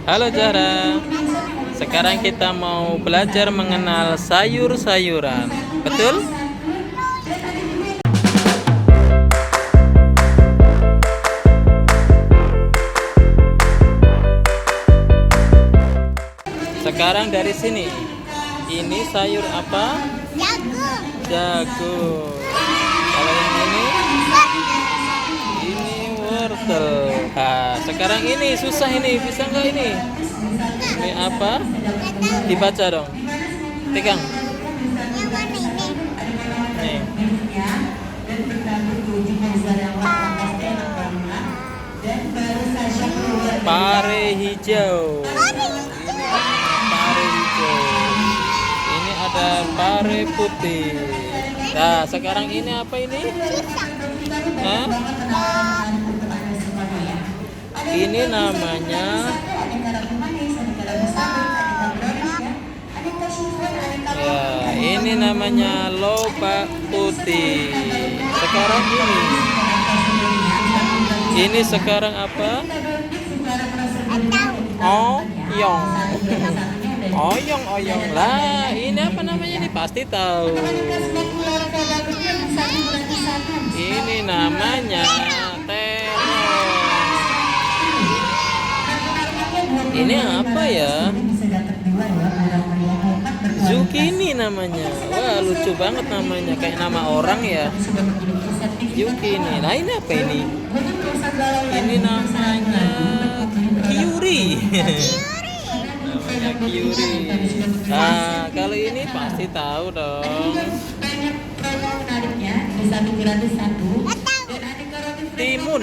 Halo Zahra. Sekarang kita mau belajar mengenal sayur-sayuran. Betul? Sekarang dari sini. Ini sayur apa? Jagung. Jagung. Kalau yang ini wortel. Nah, sekarang ini susah ini, bisa nggak ini? Ini apa? Dibaca dong. Pegang. Yang mana ini? Nih. Pare hijau. Ini pare hijau. Ini ada pare putih. Nah, sekarang ini apa ini? Hah? Ini namanya ya, ini namanya lobak putih. Sekarang ini sekarang apa? Oyong. Oyong lah. Ini apa namanya? Ini pasti tahu. Ini namanya terong. Ini apa ya? Zucchini namanya. Wah, lucu banget namanya, kayak nama orang ya. Zucchini. Nah, ini apa ini? Ini namanya kiuri. Namanya kiuri. Nah, kalau ini pasti tahu dong. Timun.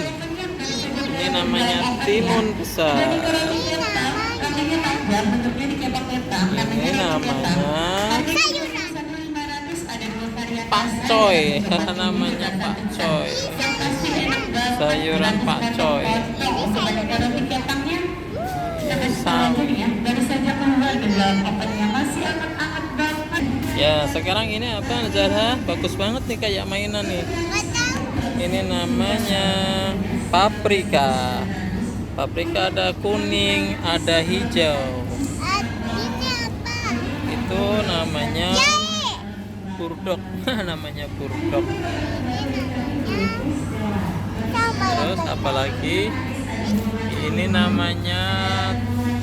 Ini namanya timun besar. Ini namanya pakcoy. Namanya pakcoy. Sayuran pakcoy. Sawi. Ya, sekarang ini apa Zahra? Bagus banget nih, kayak mainan nih. Ini namanya paprika. Paprika ada kuning, ada hijau. Ini apa? Itu namanya burdok. Namanya burdok. Terus apalagi? Ini namanya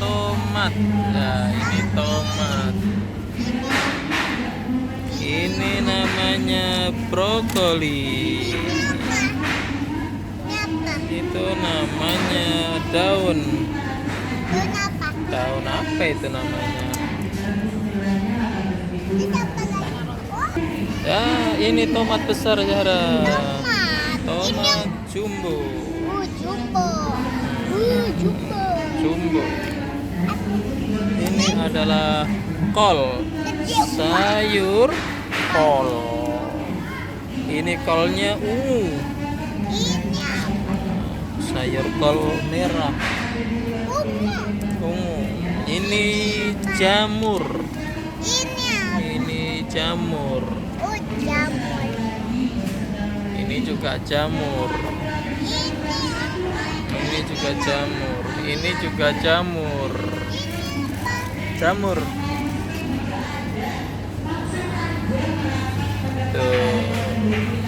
tomat. Nah, ini tomat. Ini namanya brokoli. Itu namanya daun. Daun apa itu namanya? Ya, ini tomat besar Zahra. Tomat jumbo. Jumbo. Ini adalah kol. Sayur kol. Ini kolnya ungu. Sayur kol merah. Ungu. Ini jamur. Ini jamur. Ini juga jamur. Ini juga jamur. Ini juga jamur. Jamur. Tuh.